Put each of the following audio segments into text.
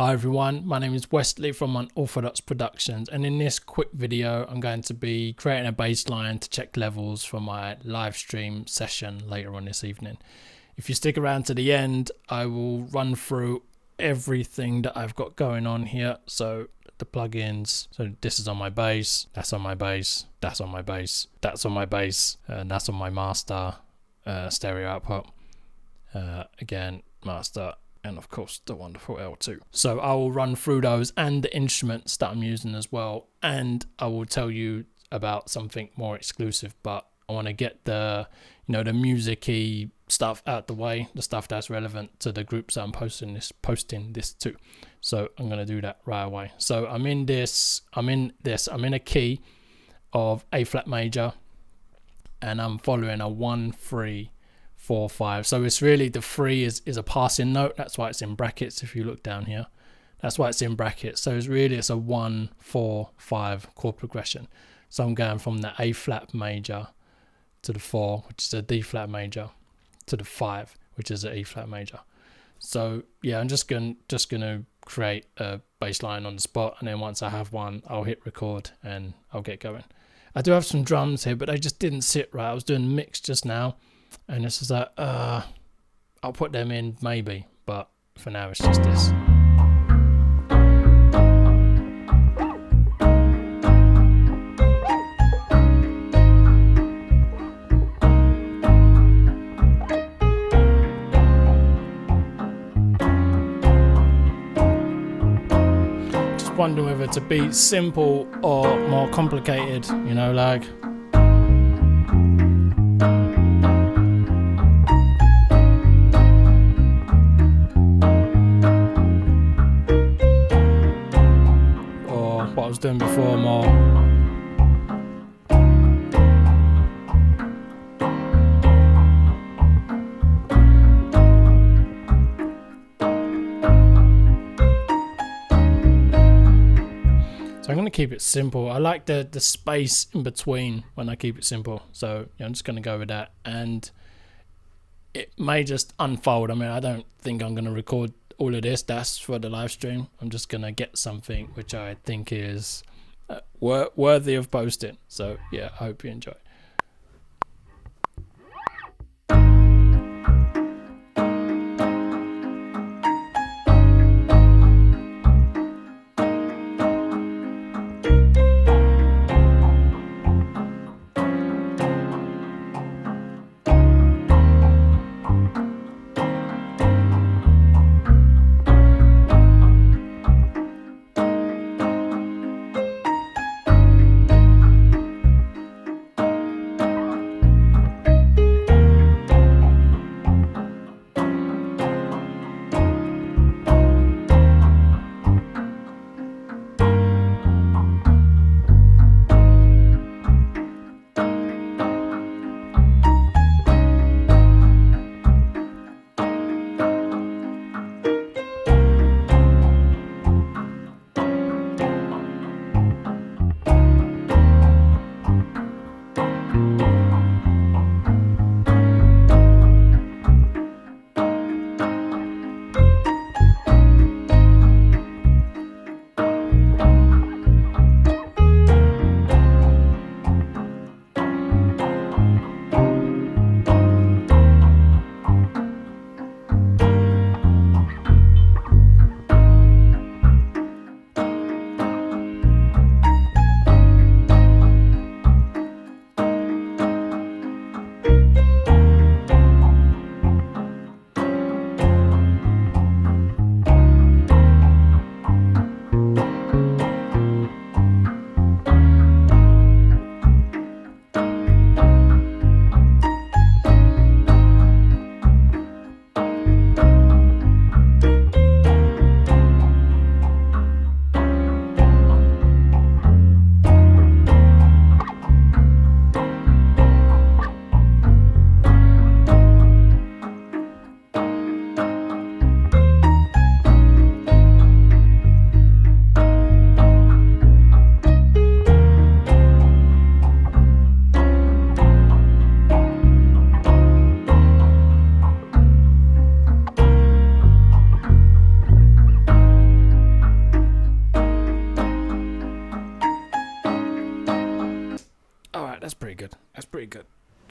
Hi everyone, my name is Wesley from Unorthodox Productions, and in this quick video I'm going to be creating a baseline to check levels for my live stream session later on this evening. If you stick around to the end, I will run through everything that I've got going on here. So the plugins, so this is on my bass, that's on my bass, that's on my bass, that's on my bass, and that's on my master stereo output. Again, master, and of course the wonderful L2. So I will run through those and the instruments that I'm using as well, and I will tell you about something more exclusive, but I want to get the the music-y stuff out the way, the stuff that's relevant to the groups that I'm posting this to. So I'm going to do that right away. So I'm in a key of A flat major, and I'm following a 1 3 4 5. So it's really, the 3 is a passing note. That's why it's in brackets. If you look down here, that's why it's in brackets. So it's a 1 4 5 chord progression. So I'm going from the A flat major to the 4, which is a D flat major, to the 5, which is an E flat major. So yeah, I'm just gonna create a bass line on the spot, and then once I have one, I'll hit record and I'll get going. I do have some drums here, but they just didn't sit right. I was doing mix just now, and this is like, I'll put them in maybe, but for now it's just this. Just wondering whether to be simple or more complicated, like. What I was doing before more. So I'm going to keep it simple. I like the space in between when I keep it simple. So I'm just going to go with that, and it may just unfold. I mean, I don't think I'm going to record all of this. That's for the live stream. I'm just gonna get something which I think is worthy of posting. So yeah, I hope you enjoy.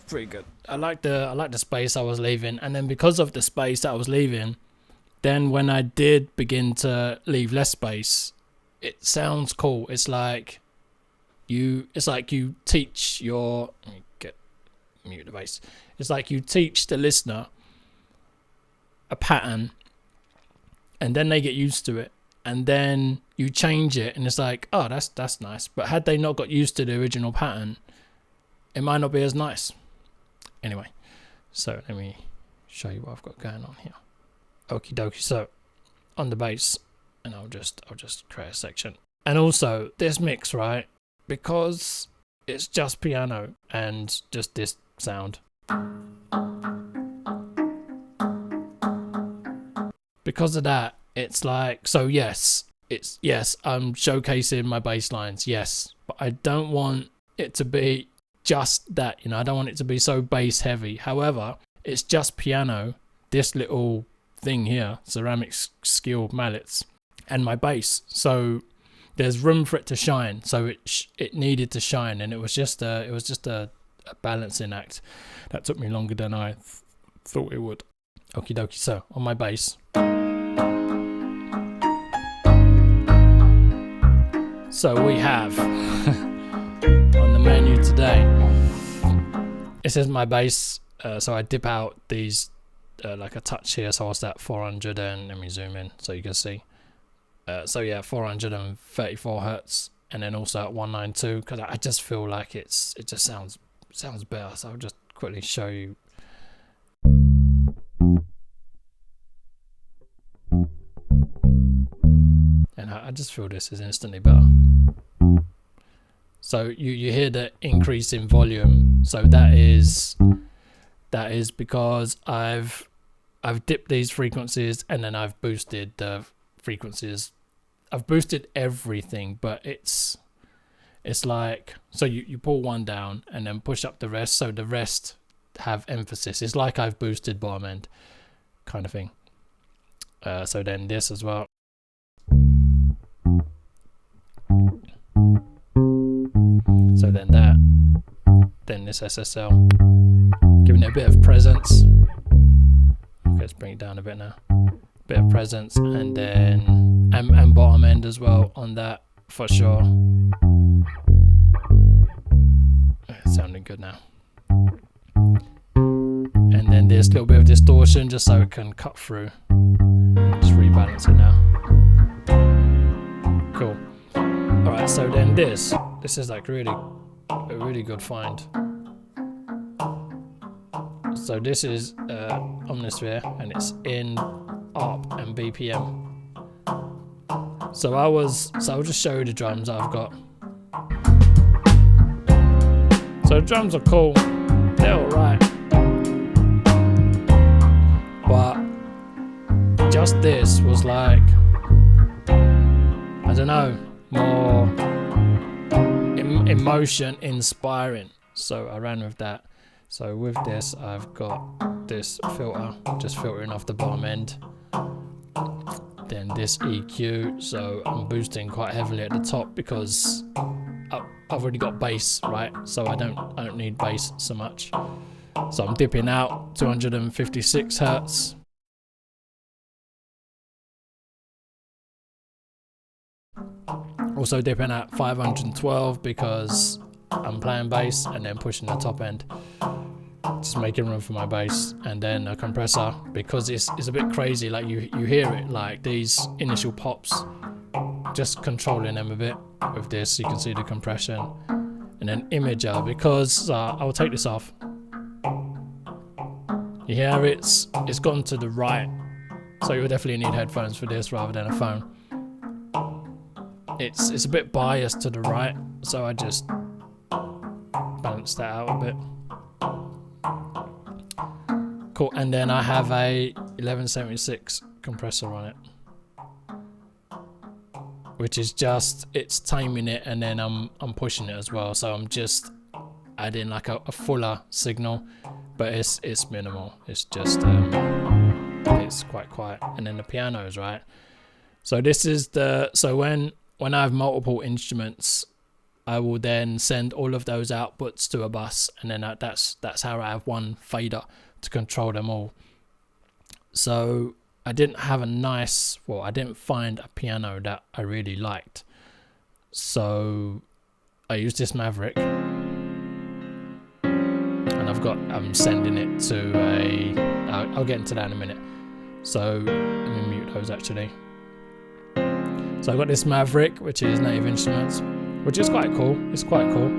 pretty good. I like the space I was leaving, and then because of the space that I was leaving, then when I did begin to leave less space, it sounds cool. It's like you teach your, let me mute the bass. It's like you teach the listener a pattern, and then they get used to it, and then you change it, and it's like, oh, that's nice. But had they not got used to the original pattern, it might not be as nice. Anyway, so let me show you what I've got going on here. Okie dokie. So on the bass, and I'll just create a section. And also this mix, right? Because it's just piano and just this sound. Because of that, it's like, so yes, I'm showcasing my bass lines, yes, but I don't want it to be just that, you know, I don't want it to be so bass heavy. However, it's just piano, this little thing here, ceramic skilled mallets, and my bass, so there's room for it to shine. So it needed to shine, and it was just a balancing act that took me longer than I thought it would. Okie dokie. So on my bass, so we have on the menu today, this is my bass. So I dip out these like a touch here, so what's that, 400, and let me zoom in so you can see. So yeah, 434 hertz, and then also at 192, because I just feel like it just sounds better. So I'll just quickly show you. And I just feel this is instantly better. So you hear the increase in volume. So that is because I've dipped these frequencies, and then I've boosted the frequencies. I've boosted everything, but it's like, so you pull one down and then push up the rest, so the rest have emphasis. It's like I've boosted bottom end kind of thing. So then this as well. So then that, then this SSL, giving it a bit of presence. Okay, let's bring it down a bit now. Bit of presence, and then and bottom end as well on that for sure. It's sounding good now. And then this little bit of distortion just so it can cut through. Just rebalance it now. Cool. Alright, so then this is like a really good find. So this is Omnisphere, and it's in ARP and BPM. So I'll just show you the drums that I've got. So the drums are cool, they're alright, but just this was like, I don't know, more emotion inspiring, so I ran with that. So with this, I've got this filter, just filtering off the bottom end. Then this EQ, so I'm boosting quite heavily at the top because I've already got bass, right? So I don't need bass so much. So I'm dipping out 256 hertz. Also dipping at 512 because I'm playing bass, and then pushing the top end, just making room for my bass. And then a compressor, because it's a bit crazy, like you hear it, like these initial pops, just controlling them a bit with this. You can see the compression. And then imager, because I'll take this off. You hear it's gone to the right, so you'll definitely need headphones for this rather than a phone. It's a bit biased to the right, so I just balance that out a bit. Cool. And then I have a 1176 compressor on it, which is just, it's timing it, and then I'm pushing it as well. So I'm just adding like a fuller signal, but it's minimal. It's just it's quite quiet. And then the pianos, right? So this is so when I have multiple instruments, I will then send all of those outputs to a bus, and then that's how I have one fader to control them all. So I didn't have I didn't find a piano that I really liked. So I used this Maverick, and I'm sending it to I'll get into that in a minute. So let me mute those actually. So I've got this Maverick, which is Native Instruments, which is quite cool. It's quite cool.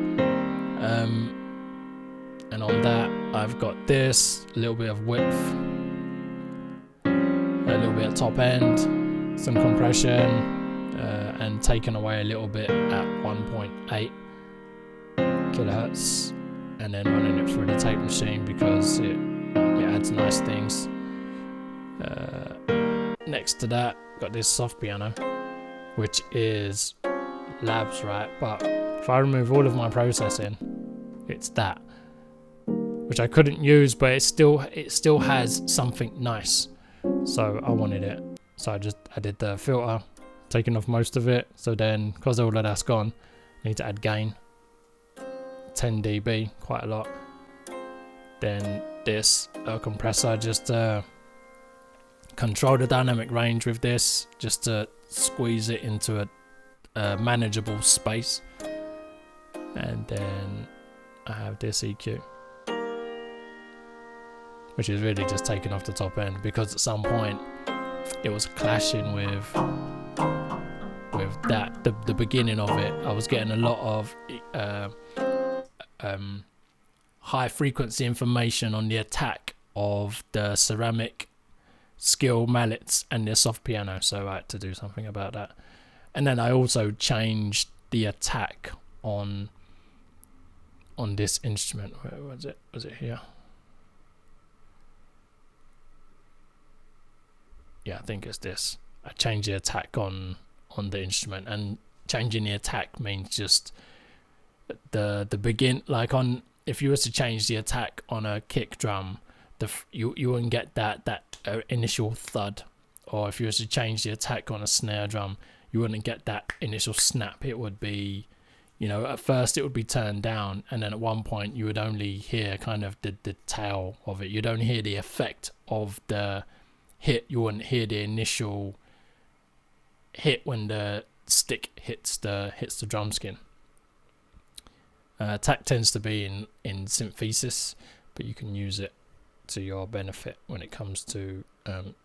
And on that, I've got this, a little bit of width, a little bit of top end, some compression, and taken away a little bit at 1.8 kilohertz, and then running it through the tape machine because it adds nice things. Next to that, got this soft piano, which is labs, right? But if I remove all of my processing, it's that, which I couldn't use, but it still has something nice. So I wanted it. So I did the filter, taking off most of it. So then, because all of that's gone, I need to add gain, 10 dB, quite a lot. Then this compressor, just control the dynamic range with this, just to squeeze it into a manageable space. And then I have this EQ, which is really just taking off the top end, because at some point it was clashing with that the beginning of it. I was getting a lot of high frequency information on the attack of the ceramic skill mallets and the soft piano, so I had to do something about that. And then I also changed the attack on this instrument. Where was it? Was it here? Yeah, I think it's this. I changed the attack on the instrument, and changing the attack means just the begin, like on, if you were to change the attack on a kick drum, you wouldn't get that initial thud, or if you were to change the attack on a snare drum, you wouldn't get that initial snap. It would be, at first it would be turned down, and then at one point you would only hear kind of the tail of it. You don't hear the effect of the hit. You wouldn't hear the initial hit when the stick hits the drum skin. Attack tends to be in synthesis, but you can use it to your benefit when it comes to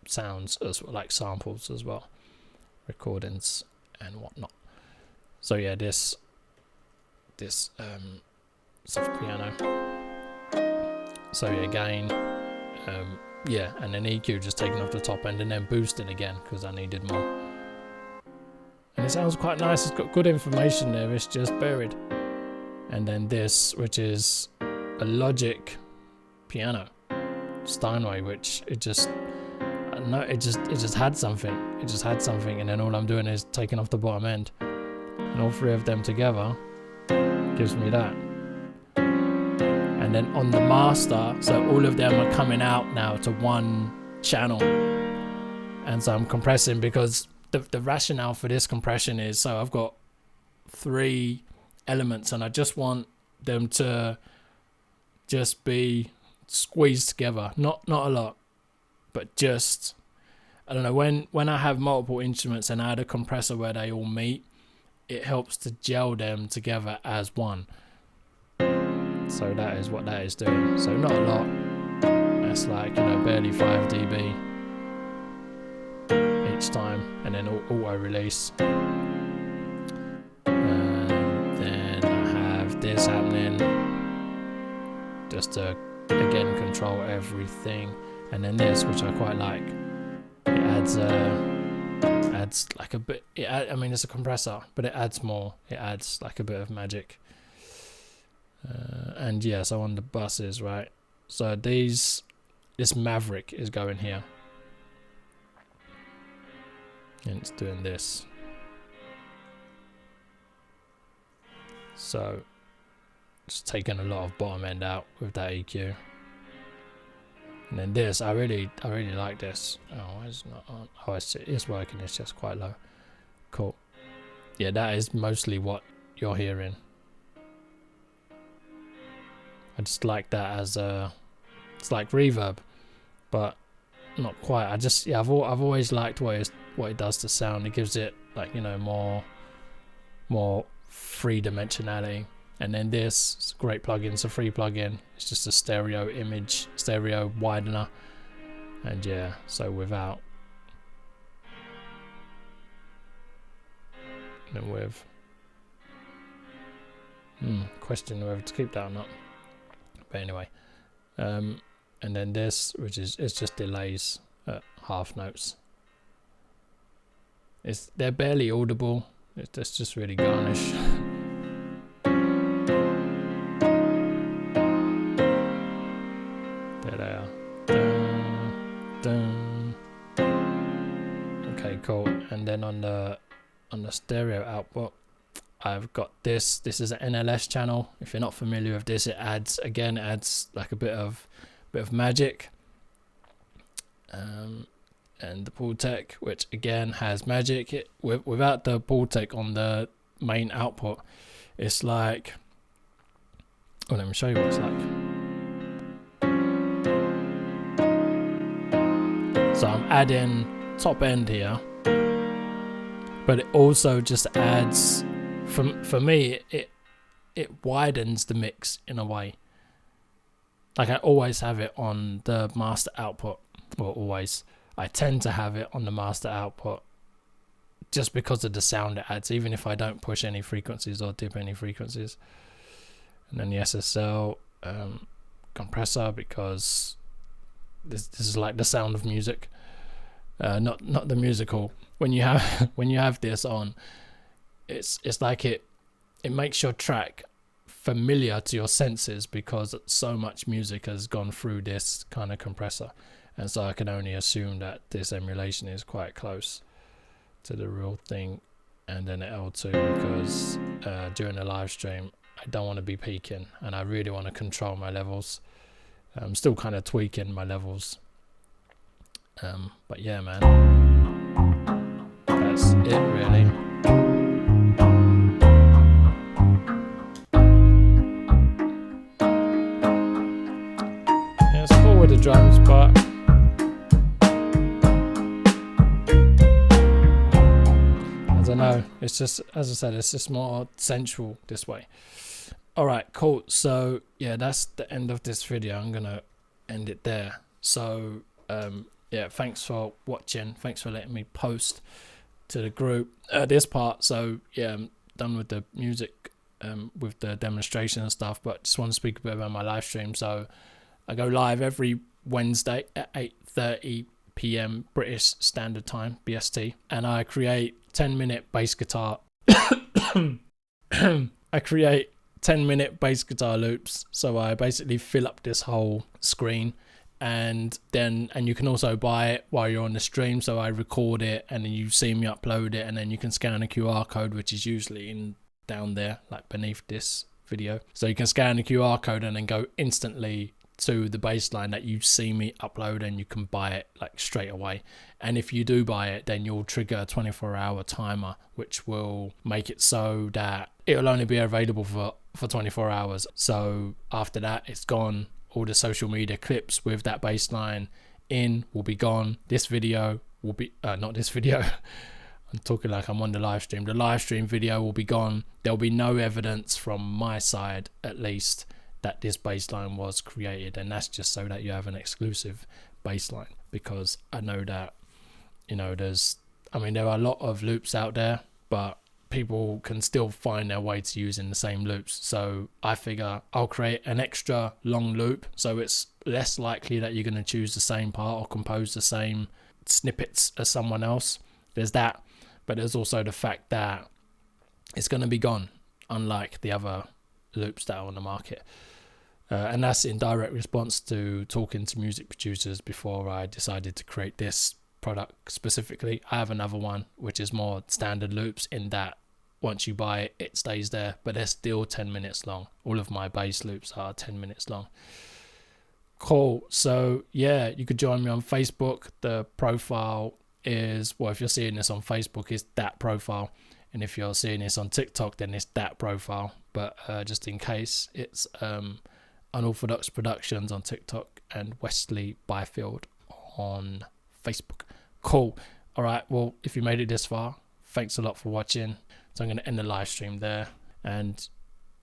sounds, as well, like samples as well, recordings and whatnot. So yeah, this soft piano. So yeah, gain, yeah, and then EQ just taking off the top end, and then boosting again because I needed more. And it sounds quite nice. It's got good information there. It's just buried. And then this, which is a Logic piano, Steinway, which it just had something. It just had something, and then all I'm doing is taking off the bottom end, and all three of them together gives me that. And then on the master, so all of them are coming out now to one channel, and so I'm compressing, because the rationale for this compression is, so I've got 3 elements, and I just want them to just be squeezed together, not a lot, but just, I don't know, when I have multiple instruments and I add a compressor where they all meet, it helps to gel them together as one. So that is what that is doing. So not a lot, that's like, barely 5 dB each time, and then auto release. This happening just to again control everything. And then this, which I quite like, it adds like a bit, I mean it's a compressor, but it adds more, it adds like a bit of magic. And yeah, so on the buses, right, so this Maverick is going here, and it's doing this. So just taking a lot of bottom end out with that EQ. And then this, I really like this. Oh, why is it not on? Oh, it's working, it's just quite low. Cool. Yeah, that is mostly what you're hearing. I just like that as a, it's like reverb, but not quite. I just, yeah, I've always liked what it does to sound. It gives it like, you know, more three dimensionality. And then this, it's a great plugin. It's a free plugin. It's just a stereo widener. And yeah, so without, and with, question whether to keep that or not. But anyway, and then this, which is, it's just delays at half notes. They're barely audible. It's just really garnish. There they are. Dun, dun. Okay, cool. And then on the stereo output, I've got this. This is an NLS channel. If you're not familiar with this, it adds like a bit of magic. And the Pultec, which again has magic. Without the Pultec on the main output, it's like, oh, let me show you what it's like. So I'm adding top end here, but it also just adds, for me, it widens the mix in a way. Like I always have it on the master output, or always. I tend to have it on the master output just because of the sound it adds, even if I don't push any frequencies or dip any frequencies. And then the SSL compressor, because this is like the sound of music, not the musical. When you have this on, it's like it makes your track familiar to your senses because so much music has gone through this kind of compressor. And so I can only assume that this emulation is quite close to the real thing. And then the L2, because during the live stream, I don't want to be peaking and I really want to control my levels. I'm still kind of tweaking my levels. But yeah, man, that's it really. Yeah, it's cool with the drums, but I don't know, it's just, as I said, it's just more sensual this way. Alright, cool. So yeah, that's the end of this video. I'm gonna end it there. So yeah, thanks for watching. Thanks for letting me post to the group this part. So yeah, I'm done with the music, with the demonstration and stuff, but just want to speak a bit about my live stream. So I go live every Wednesday at 8:30 PM British Standard Time, BST, and I create 10-minute bass guitar I create 10-minute bass guitar loops. So I basically fill up this whole screen, and you can also buy it while you're on the stream. So I record it and then you see me upload it, and then you can scan a QR code, which is usually down there, like beneath this video. So you can scan the QR code and then go instantly to the baseline that you see me upload, and you can buy it like straight away. And if you do buy it, then you'll trigger a 24-hour timer, which will make it so that it'll only be available for 24 hours. So after that, it's gone. All the social media clips with that baseline in will be gone. This video will be not this video I'm talking like I'm on the live stream. The live stream video will be gone. There'll be no evidence from my side, at least, that this baseline was created, and that's just so that you have an exclusive baseline. Because I know that, you know, there are a lot of loops out there, but people can still find their way to using the same loops. So I figure I'll create an extra long loop, so it's less likely that you're going to choose the same part or compose the same snippets as someone else. There's that, but there's also the fact that it's going to be gone, unlike the other loops that are on the market. And that's in direct response to talking to music producers before I decided to create this product specifically. I have another one which is more standard loops, in that once you buy it, it stays there, but they're still 10 minutes long. All of my bass loops are 10 minutes long. Cool. So yeah, you could join me on Facebook. The profile is, well, if you're seeing this on Facebook, it's that profile, and if you're seeing this on TikTok, then it's that profile. But just in case, it's Unorthodox Productions on TikTok, and Wesley Byfield on Facebook. Cool. All right. Well, if you made it this far, thanks a lot for watching. So I'm going to end the live stream there. And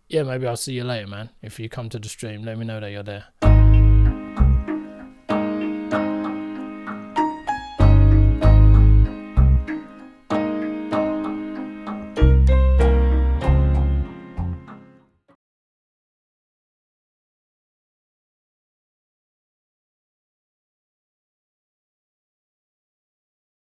yeah, maybe I'll see you later, man. If you come to the stream, let me know that you're there.